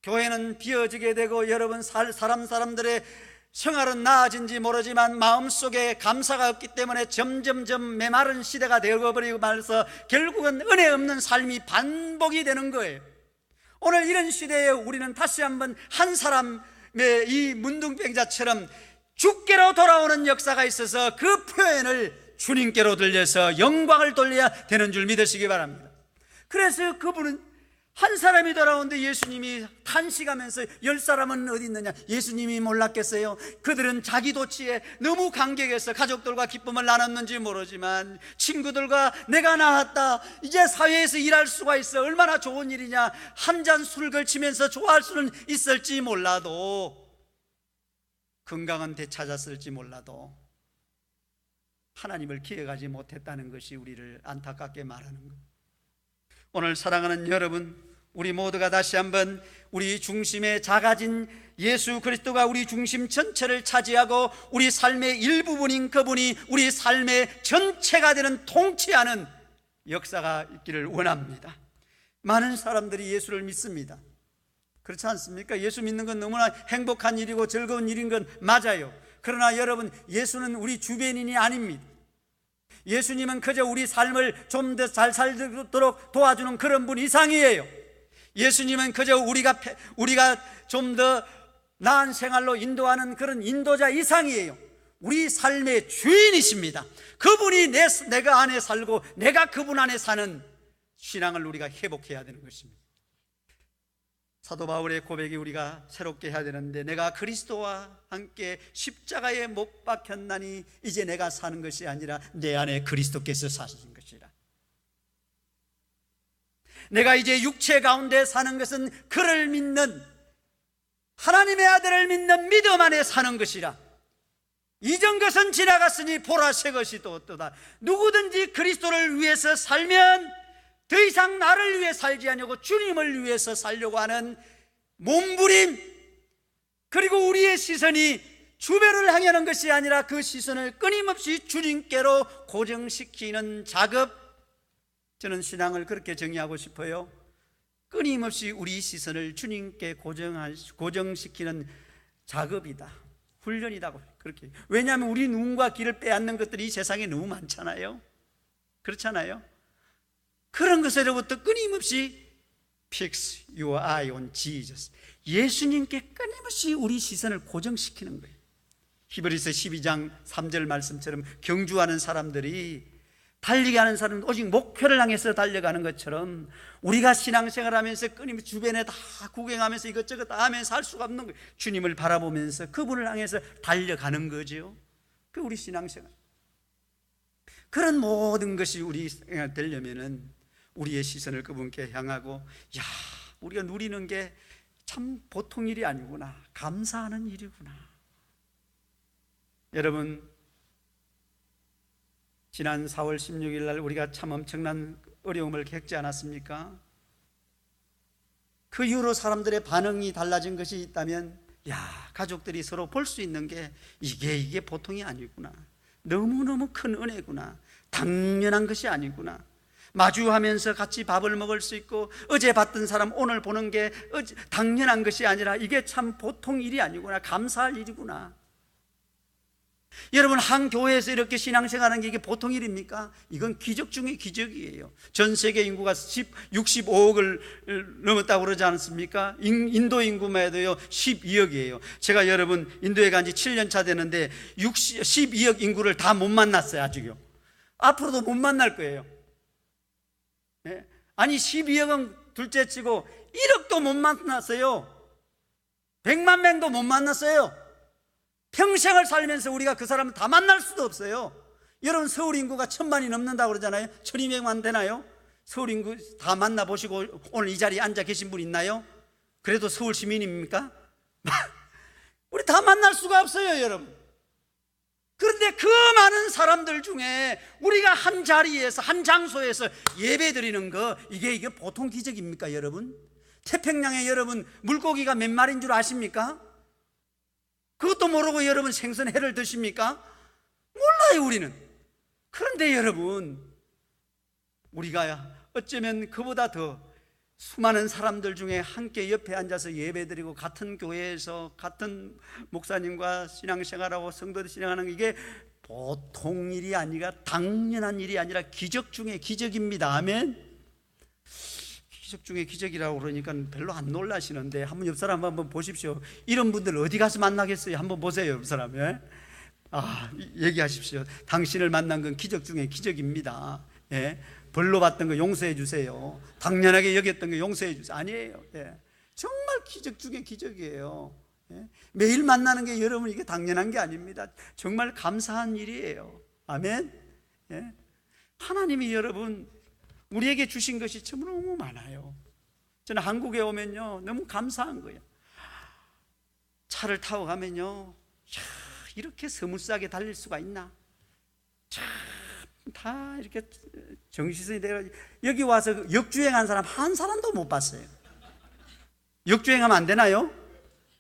교회는 비어지게 되고 여러분 사람들의 생활은 나아진지 모르지만 마음속에 감사가 없기 때문에 점점점 메마른 시대가 되어버리고 말해서 결국은 은혜 없는 삶이 반복이 되는 거예요. 오늘 이런 시대에 우리는 다시 한번 한 사람의 이 문둥병자처럼 주께로 돌아오는 역사가 있어서 그 표현을 주님께로 들려서 영광을 돌려야 되는 줄 믿으시기 바랍니다. 그래서 그분은 한 사람이 돌아오는데 예수님이 탄식하면서 10사람은 어디 있느냐, 예수님이 몰랐겠어요? 그들은 자기 도취에 너무 감격해서 가족들과 기쁨을 나눴는지 모르지만 친구들과 내가 나왔다, 이제 사회에서 일할 수가 있어, 얼마나 좋은 일이냐, 한 잔 술을 걸치면서 좋아할 수는 있을지 몰라도, 건강은 되찾았을지 몰라도 하나님을 기억하지 못했다는 것이 우리를 안타깝게 말하는 것. 오늘 사랑하는 여러분, 우리 모두가 다시 한번 우리 중심에 작아진 예수 그리스도가 우리 중심 전체를 차지하고 우리 삶의 일부분인 그분이 우리 삶의 전체가 되는 통치하는 역사가 있기를 원합니다. 많은 사람들이 예수를 믿습니다. 그렇지 않습니까? 예수 믿는 건 너무나 행복한 일이고 즐거운 일인 건 맞아요. 그러나 여러분, 예수는 우리 주변인이 아닙니다. 예수님은 그저 우리 삶을 좀 더 잘 살도록 도와주는 그런 분 이상이에요. 예수님은 그저 우리가 좀 더 나은 생활로 인도하는 그런 인도자 이상이에요. 우리 삶의 주인이십니다. 그분이 내가 안에 살고 내가 그분 안에 사는 신앙을 우리가 회복해야 되는 것입니다. 사도 바울의 고백이 우리가 새롭게 해야 되는데, 내가 그리스도와 함께 십자가에 못 박혔나니 이제 내가 사는 것이 아니라 내 안에 그리스도께서 사신 것이라. 내가 이제 육체 가운데 사는 것은 그를 믿는, 하나님의 아들을 믿는 믿음 안에 사는 것이라. 이전 것은 지나갔으니 보라 새 것이 또 어떠다. 누구든지 그리스도를 위해서 살면 더 이상 나를 위해 살지 않냐고 주님을 위해서 살려고 하는 몸부림, 그리고 우리의 시선이 주변을 향하는 것이 아니라 그 시선을 끊임없이 주님께로 고정시키는 작업, 저는 신앙을 그렇게 정의하고 싶어요. 끊임없이 우리 시선을 주님께 고정시키는 작업이다, 훈련이다, 그렇게. 왜냐하면 우리 눈과 귀를 빼앗는 것들이 이 세상에 너무 많잖아요. 그렇잖아요. 그런 것으로부터 끊임없이 Fix your eye on Jesus, 예수님께 끊임없이 우리 시선을 고정시키는 거예요. 히브리서 12장 3절 말씀처럼 경주하는 사람들이, 달리게 하는 사람은 오직 목표를 향해서 달려가는 것처럼 우리가 신앙생활 하면서 끊임없이 주변에 다 구경하면서 이것저것 다 하면서 할 수가 없는 거예요. 주님을 바라보면서 그분을 향해서 달려가는 거죠. 그 우리 신앙생활. 그런 모든 것이 우리가 되려면은 우리의 시선을 그분께 향하고, 야, 우리가 누리는 게 참 보통 일이 아니구나, 감사하는 일이구나. 여러분, 지난 4월 16일 날 우리가 참 엄청난 어려움을 겪지 않았습니까? 그 이후로 사람들의 반응이 달라진 것이 있다면, 야, 가족들이 서로 볼 수 있는 게 이게 보통이 아니구나, 너무너무 큰 은혜구나, 당연한 것이 아니구나, 마주하면서 같이 밥을 먹을 수 있고 어제 봤던 사람 오늘 보는 게 당연한 것이 아니라 이게 참 보통 일이 아니구나, 감사할 일이구나. 여러분, 한 교회에서 이렇게 신앙생활하는 게 이게 보통 일입니까? 이건 기적 중에 기적이에요. 전 세계 인구가 65억을 넘었다고 그러지 않습니까? 인도 인구만 해도요 12억이에요. 제가 여러분 인도에 간 지 7년 차 되는데 12억 인구를 다 못 만났어요. 아직요. 앞으로도 못 만날 거예요. 네? 아니 12억은 둘째치고 1억도 못 만났어요. 100만 명도 못 만났어요. 평생을 살면서 우리가 그 사람을 다 만날 수도 없어요. 여러분, 서울 인구가 1000만이 넘는다고 그러잖아요. 1200만 되나요? 서울 인구 다 만나보시고 오늘 이 자리에 앉아 계신 분 있나요? 그래도 서울 시민입니까? 우리 다 만날 수가 없어요, 여러분. 그런데 그 많은 사람들 중에 우리가 한 자리에서, 한 장소에서 예배 드리는 거, 이게 보통 기적입니까, 여러분? 태평양에 여러분 물고기가 몇 마리인 줄 아십니까? 그것도 모르고 여러분 생선 회를 드십니까? 몰라요, 우리는. 그런데 여러분, 우리가 어쩌면 그보다 더 수많은 사람들 중에 함께 옆에 앉아서 예배드리고 같은 교회에서 같은 목사님과 신앙생활하고 성도들 신앙하는 이게 보통 일이 아니라, 당연한 일이 아니라 기적 중에 기적입니다. 아멘. 기적 중에 기적이라고 그러니까 별로 안 놀라시는데 한번 옆 사람 한번 보십시오. 이런 분들 어디 가서 만나겠어요? 한번 보세요, 옆 사람. 예? 얘기하십시오. 당신을 만난 건 기적 중에 기적입니다. 예? 벌로 받던 거 용서해 주세요. 당연하게 여겼던 거 용서해 주세요. 아니에요. 예. 정말 기적 중에 기적이에요. 예? 매일 만나는 게 여러분 이게 당연한 게 아닙니다. 정말 감사한 일이에요. 아멘. 예? 하나님이 여러분 우리에게 주신 것이 너무 많아요. 저는 한국에 오면요 너무 감사한 거예요. 차를 타고 가면요, 이렇게 스무스하게 달릴 수가 있나? 참 다 이렇게 정신이 되어. 여기 와서 역주행한 사람 한 사람도 못 봤어요. 역주행하면 안 되나요?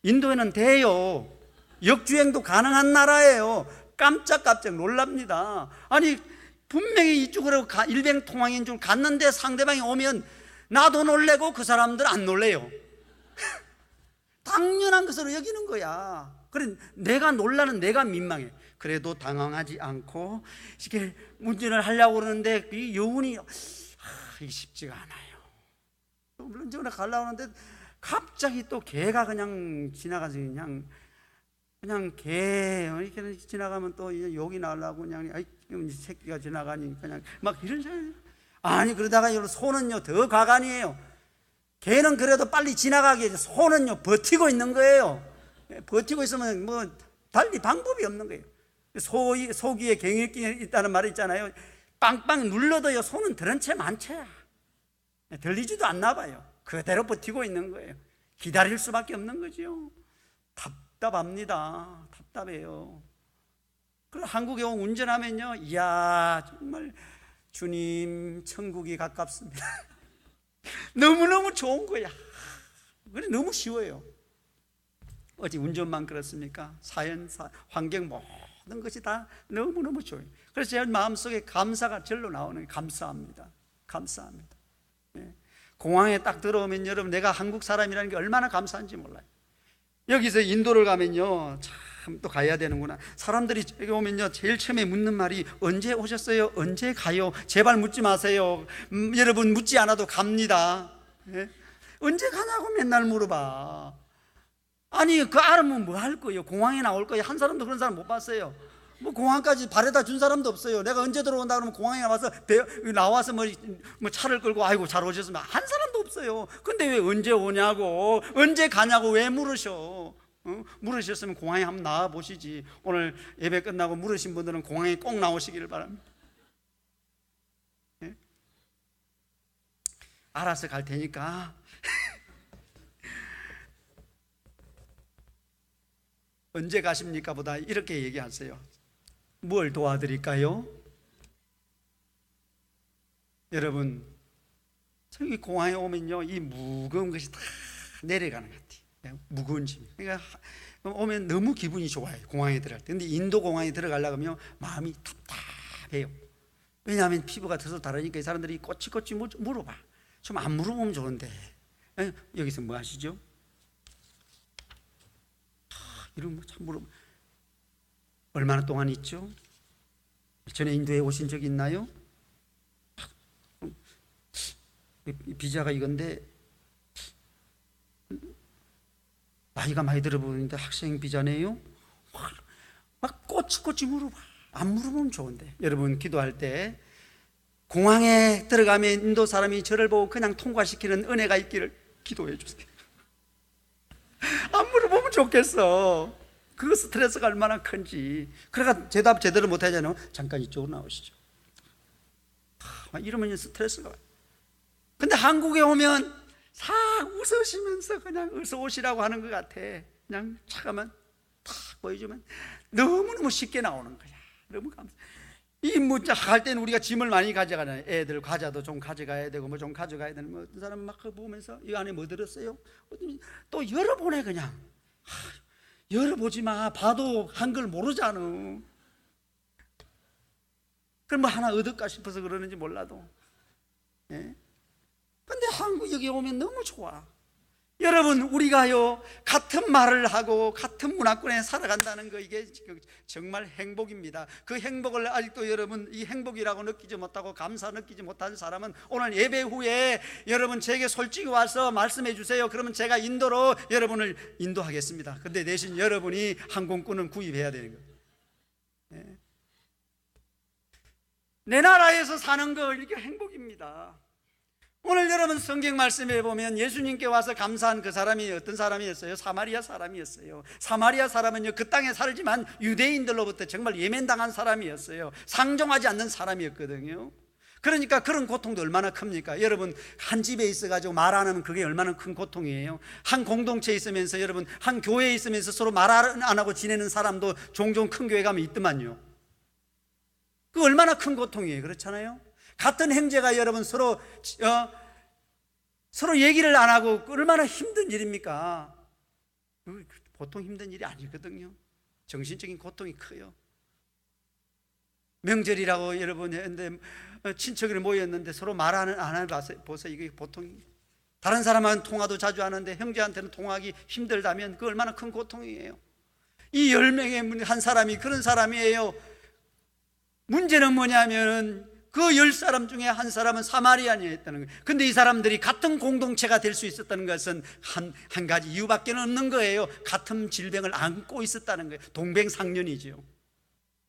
인도에는 돼요. 역주행도 가능한 나라예요. 깜짝깜짝 놀랍니다. 아니 분명히 이쪽으로 일병통항인 줄 갔는데 상대방이 오면 나도 놀래고 그 사람들 안 놀래요. 당연한 것으로 여기는 거야. 그래, 내가 놀라는 내가 민망해. 그래도 당황하지 않고 이렇게 운전을 하려고 그러는데 이 여운이 이게 쉽지가 않아요. 운전을 가려고 하는데 갑자기 또 개가 그냥 지나가서 그냥 개 이렇게 지나가면 또 욕이 나려고 그냥 이 새끼가 지나가니 그냥 막 이런 사람. 아니 그러다가 소는요 더 가관이에요. 개는 그래도 빨리 지나가게 해서 소는요 버티고 있는 거예요. 버티고 있으면 뭐 달리 방법이 없는 거예요. 소기에 경혈기 있다는 말이 있잖아요. 빵빵 눌러도요 소는 들은 채 만채야. 들리지도 않나 봐요. 그대로 버티고 있는 거예요. 기다릴 수밖에 없는 거죠. 답답합니다. 답답해요. 그리고 한국에 운전하면요, 이야 정말 주님 천국이 가깝습니다. 너무너무 좋은 거야. 그래 너무 쉬워요. 어디 운전만 그렇습니까? 사연사, 환경 모든 것이 다 너무너무 좋아요. 그래서 제 마음속에 감사가 절로 나오는 거예요. 감사합니다. 감사합니다. 네. 공항에 딱 들어오면 여러분 내가 한국 사람이라는 게 얼마나 감사한지 몰라요. 여기서 인도를 가면요 참 또 가야 되는구나. 사람들이 여기 오면요 제일 처음에 묻는 말이 언제 오셨어요? 언제 가요? 제발 묻지 마세요. 여러분 묻지 않아도 갑니다. 네? 언제 가냐고 맨날 물어봐. 아니 그 알으면 뭐 할 거예요? 공항에 나올 거예요? 한 사람도 그런 사람 못 봤어요. 뭐 공항까지 바래다 준 사람도 없어요. 내가 언제 들어온다 그러면 공항에 나와서 뭐 차를 끌고 아이고 잘 오셨으면 한 사람도 없어요. 근데 왜 언제 오냐고 언제 가냐고 왜 물으셔? 물으셨으면 공항에 한번 나와 보시지. 오늘 예배 끝나고 물으신 분들은 공항에 꼭 나오시기를 바랍니다. 네? 알아서 갈 테니까 언제 가십니까? 보다 이렇게 얘기하세요. 뭘 도와드릴까요? 여러분 저기 공항에 오면요 이 무거운 것이 다 내려가는 것 같아요. 무거운 짐. 그러니까 오면 너무 기분이 좋아요. 공항에 들어갈 때. 근데 인도 공항에 들어가려고 하면 마음이 답답해요. 왜냐하면 피부가 서로 다르니까 이 사람들이 꼬치꼬치 물어봐. 좀 안 물어보면 좋은데 여기서 뭐 하시죠? 이런 거 참 물어봐. 얼마나 동안 있죠? 전에 인도에 오신 적 있나요? 비자가 이건데 나이가 많이 들어 보이는데 학생 비자네요? 막 꼬치꼬치 물어봐. 안 물어보면 좋은데. 여러분 기도할 때 공항에 들어가면 인도 사람이 저를 보고 그냥 통과시키는 은혜가 있기를 기도해 주세요. 안 물어보면 좋겠어. 그 스트레스가 얼마나 큰지. 그러니까 대답 제대로 못하잖아요. 잠깐 이쪽으로 나오시죠. 이러면 스트레스가 와요. 근데 한국에 오면 싹 웃으시면서 그냥 어서 오시라고 하는 것 같아. 그냥 차가만 탁 보여주면 너무너무 쉽게 나오는 거야. 너무 감사. 이 갈 때는 우리가 짐을 많이 가져가잖아요. 애들 과자도 좀 가져가야 되고 뭐 좀 가져가야 되는 뭐 어떤 사람 막 보면서 이 안에 뭐 들었어요? 또 열어보네 그냥. 열어보지 마. 봐도 한글 모르잖아. 그럼 뭐 하나 얻을까 싶어서 그러는지 몰라도. 예? 근데 한국 여기 오면 너무 좋아. 여러분 우리가요 같은 말을 하고 같은 문화권에 살아간다는 거 이게 정말 행복입니다. 그 행복을 아직도 여러분 이 행복이라고 느끼지 못하고 감사 느끼지 못한 사람은 오늘 예배 후에 여러분 제게 솔직히 와서 말씀해 주세요. 그러면 제가 인도로 여러분을 인도하겠습니다. 근데 대신 여러분이 항공권은 구입해야 되는 거예요. 네. 내 나라에서 사는 거 이렇게 행복입니다. 오늘 여러분 성경 말씀에 보면 예수님께 와서 감사한 그 사람이 어떤 사람이었어요? 사마리아 사람이었어요. 사마리아 사람은요 그 땅에 살지만 유대인들로부터 정말 예면당한 사람이었어요. 상종하지 않는 사람이었거든요. 그러니까 그런 고통도 얼마나 큽니까? 여러분 한 집에 있어가지고 말 안 하면 그게 얼마나 큰 고통이에요. 한 공동체에 있으면서 여러분 한 교회에 있으면서 서로 말 안 하고 지내는 사람도 종종 큰 교회 가면 있더만요. 그 얼마나 큰 고통이에요. 그렇잖아요. 같은 형제가 여러분 서로 얘기를 안 하고 얼마나 힘든 일입니까? 보통 힘든 일이 아니거든요. 정신적인 고통이 커요. 명절이라고 여러분 했는데 친척이 모였는데 서로 말 안 해봐서 이게 보통 다른 사람하고는 통화도 자주 하는데 형제한테는 통화하기 힘들다면 그 얼마나 큰 고통이에요. 이 10명의 한 사람이 그런 사람이에요. 문제는 뭐냐면 그 10사람 중에 한 사람은 사마리아인이었다는 거예요. 근데 이 사람들이 같은 공동체가 될 수 있었다는 것은 한 가지 이유밖에 없는 거예요. 같은 질병을 안고 있었다는 거예요. 동병상련이죠.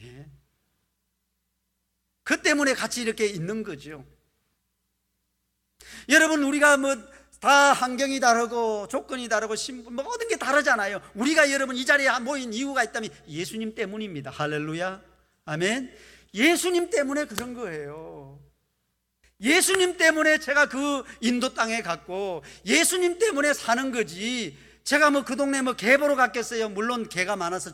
예. 그 때문에 같이 이렇게 있는 거죠. 여러분 우리가 뭐 다 환경이 다르고 조건이 다르고 모든 게 다르잖아요. 우리가 여러분 이 자리에 모인 이유가 있다면 예수님 때문입니다. 할렐루야 아멘. 예수님 때문에 그런 거예요. 예수님 때문에 제가 그 인도 땅에 갔고 예수님 때문에 사는 거지. 제가 뭐 그 동네 뭐 개 보러 갔겠어요? 물론 개가 많아서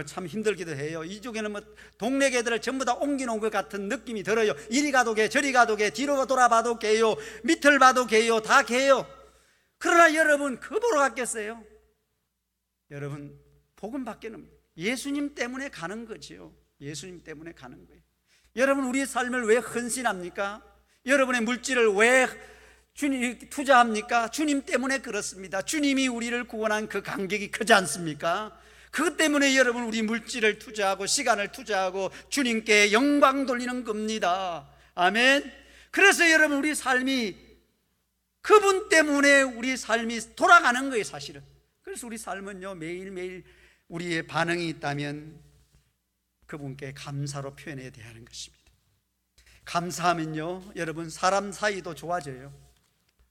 참 힘들기도 해요. 이쪽에는 뭐 동네 개들을 전부 다 옮겨놓은 것 같은 느낌이 들어요. 이리 가도 개, 저리 가도 개, 뒤로 돌아봐도 개요, 밑을 봐도 개요, 다 개요. 그러나 여러분 그 보러 갔겠어요? 여러분 복음 밖에는 예수님 때문에 가는 거지요. 예수님 때문에 가는 거예요. 여러분 우리의 삶을 왜 헌신합니까? 여러분의 물질을 왜 주님 투자합니까? 주님 때문에 그렇습니다. 주님이 우리를 구원한 그 간격이 크지 않습니까? 그것 때문에 여러분 우리 물질을 투자하고 시간을 투자하고 주님께 영광 돌리는 겁니다. 아멘. 그래서 여러분 우리 삶이 그분 때문에 우리 삶이 돌아가는 거예요 사실은. 그래서 우리 삶은요 매일매일 우리의 반응이 있다면 그분께 감사로 표현해야 하는 것입니다. 감사하면요 여러분 사람 사이도 좋아져요.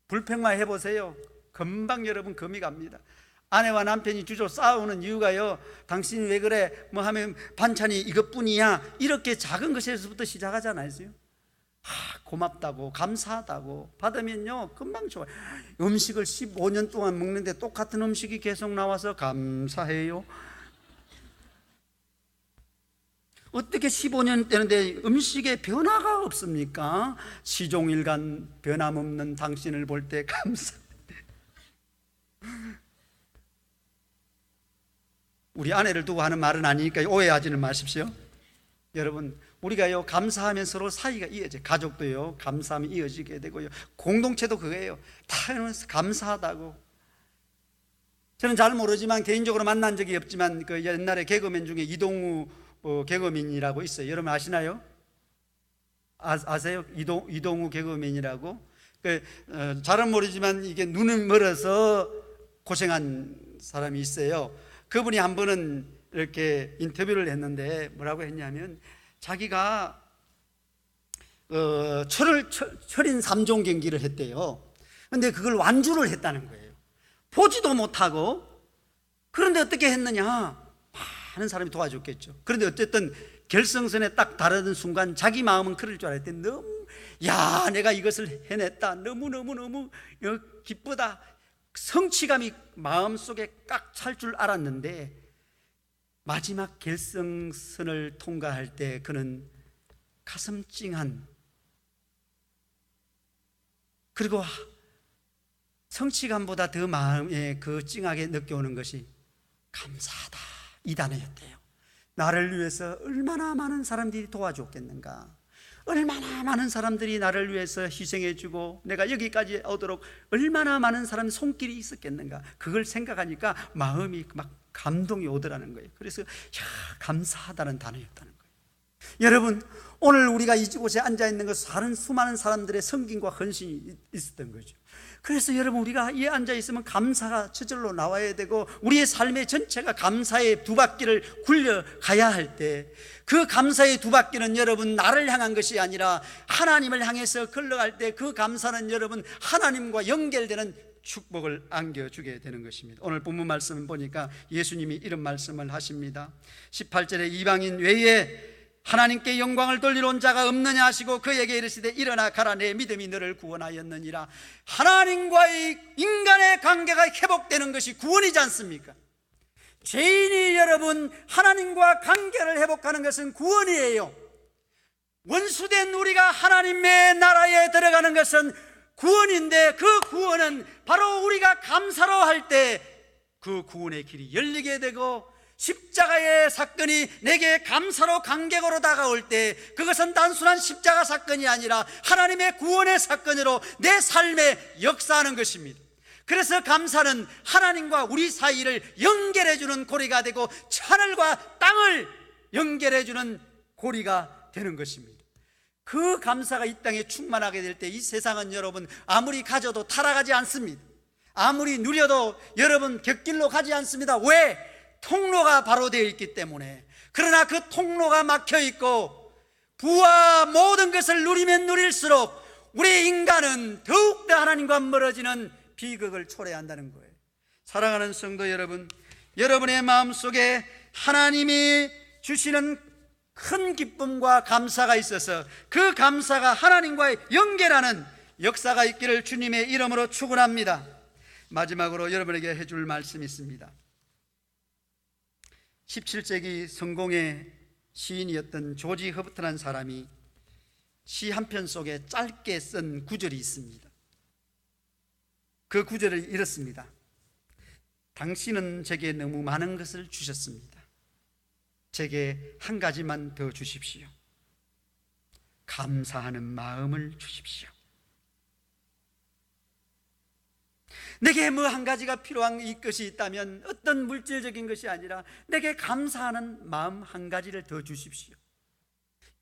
불평만 해보세요. 금방 여러분 금이 갑니다. 아내와 남편이 주저 싸우는 이유가요 당신이 왜 그래 뭐 하면 반찬이 이것뿐이야 이렇게 작은 것에서부터 시작하잖아요. 고맙다고 감사하다고 받으면요 금방 좋아요. 음식을 15년 동안 먹는데 똑같은 음식이 계속 나와서 감사해요. 어떻게 15년 되는데 음식에 변화가 없습니까? 시종일관 변함없는 당신을 볼 때 감사. 우리 아내를 두고 하는 말은 아니니까 오해하지는 마십시오. 여러분 우리가요 감사하면 서로 사이가 이어져요. 가족도요 감사하면 이어지게 되고요 공동체도 그거예요. 다 감사하다고. 저는 잘 모르지만 개인적으로 만난 적이 없지만 그 옛날에 개그맨 중에 이동우 개그맨이라고 있어요. 여러분 아시나요? 아세요? 이동우 개그맨이라고. 잘은 모르지만 이게 눈을 멀어서 고생한 사람이 있어요. 그분이 한 번은 이렇게 인터뷰를 했는데 뭐라고 했냐면, 자기가 철인 3종 경기를 했대요. 근데 그걸 완주를 했다는 거예요. 보지도 못하고. 그런데 어떻게 했느냐? 많은 사람이 도와줬겠죠. 그런데 어쨌든 결승선에 딱 다르던 순간 자기 마음은 그럴 줄 알았대. 너무, 야, 내가 이것을 해냈다. 너무너무 기쁘다. 성취감이 마음속에 꽉 찰 줄 알았는데, 마지막 결승선을 통과할 때 그는 가슴 찡한, 그리고 성취감보다 더 마음에 그 찡하게 느껴오는 것이 감사하다, 이 단어였대요. 나를 위해서 얼마나 많은 사람들이 도와줬겠는가, 얼마나 많은 사람들이 나를 위해서 희생해주고 내가 여기까지 오도록 얼마나 많은 사람 손길이 있었겠는가, 그걸 생각하니까 마음이 막 감동이 오더라는 거예요. 그래서 감사하다는 단어였다는 거예요. 여러분, 오늘 우리가 이곳에 앉아있는 것은 수많은 사람들의 섬김과 헌신이 있었던 거죠. 그래서 여러분, 우리가 이 앉아있으면 감사가 저절로 나와야 되고, 우리의 삶의 전체가 감사의 두 바퀴를 굴려가야 할 때, 그 감사의 두 바퀴는 여러분 나를 향한 것이 아니라 하나님을 향해서 걸러갈 때, 그 감사는 여러분 하나님과 연결되는 축복을 안겨주게 되는 것입니다. 오늘 본문 말씀을 보니까 예수님이 이런 말씀을 하십니다. 18절에 이방인 외에 하나님께 영광을 돌리러 온 자가 없느냐 하시고 그에게 이르시되 일어나 가라, 내 믿음이 너를 구원하였느니라. 하나님과의 인간의 관계가 회복되는 것이 구원이지 않습니까? 죄인이 여러분 하나님과 관계를 회복하는 것은 구원이에요. 원수된 우리가 하나님의 나라에 들어가는 것은 구원인데, 그 구원은 바로 우리가 감사로 할 때 그 구원의 길이 열리게 되고, 십자가의 사건이 내게 감사로 간격으로 다가올 때 그것은 단순한 십자가 사건이 아니라 하나님의 구원의 사건으로 내 삶에 역사하는 것입니다. 그래서 감사는 하나님과 우리 사이를 연결해주는 고리가 되고 하늘과 땅을 연결해주는 고리가 되는 것입니다. 그 감사가 이 땅에 충만하게 될 때 이 세상은 여러분 아무리 가져도 타락하지 않습니다. 아무리 누려도 여러분 곁길로 가지 않습니다. 왜? 통로가 바로 되어 있기 때문에. 그러나 그 통로가 막혀 있고 부와 모든 것을 누리면 누릴수록 우리 인간은 더욱더 하나님과 멀어지는 비극을 초래한다는 거예요. 사랑하는 성도 여러분, 여러분의 마음속에 하나님이 주시는 큰 기쁨과 감사가 있어서 그 감사가 하나님과 연결하는 역사가 있기를 주님의 이름으로 축원합니다. 마지막으로 여러분에게 해줄 말씀이 있습니다. 17세기 성공의 시인이었던 조지 허버트라는 사람이 시 한 편 속에 짧게 쓴 구절이 있습니다. 그 구절을 이렇습니다. 당신은 제게 너무 많은 것을 주셨습니다. 제게 한 가지만 더 주십시오. 감사하는 마음을 주십시오. 내게 뭐 한 가지가 필요한 것이 있다면 어떤 물질적인 것이 아니라 내게 감사하는 마음 한 가지를 더 주십시오.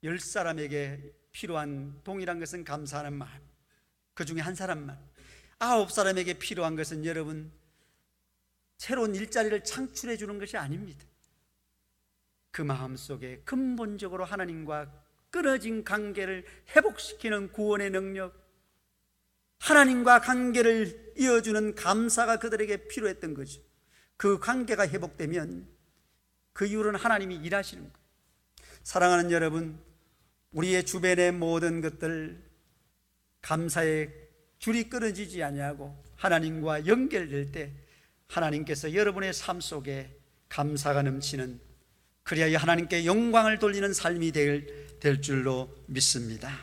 10사람에게 필요한 동일한 것은 감사하는 마음, 그 중에 한 사람만. 9사람에게 필요한 것은 여러분 새로운 일자리를 창출해 주는 것이 아닙니다. 그 마음속에 근본적으로 하나님과 끊어진 관계를 회복시키는 구원의 능력, 하나님과 관계를 이어주는 감사가 그들에게 필요했던 거죠. 그 관계가 회복되면 그 이후로는 하나님이 일하시는 거예요. 사랑하는 여러분, 우리의 주변의 모든 것들 감사의 줄이 끊어지지 아니하고 하나님과 연결될 때 하나님께서 여러분의 삶 속에 감사가 넘치는, 그리하여 하나님께 영광을 돌리는 삶이 될 줄로 믿습니다.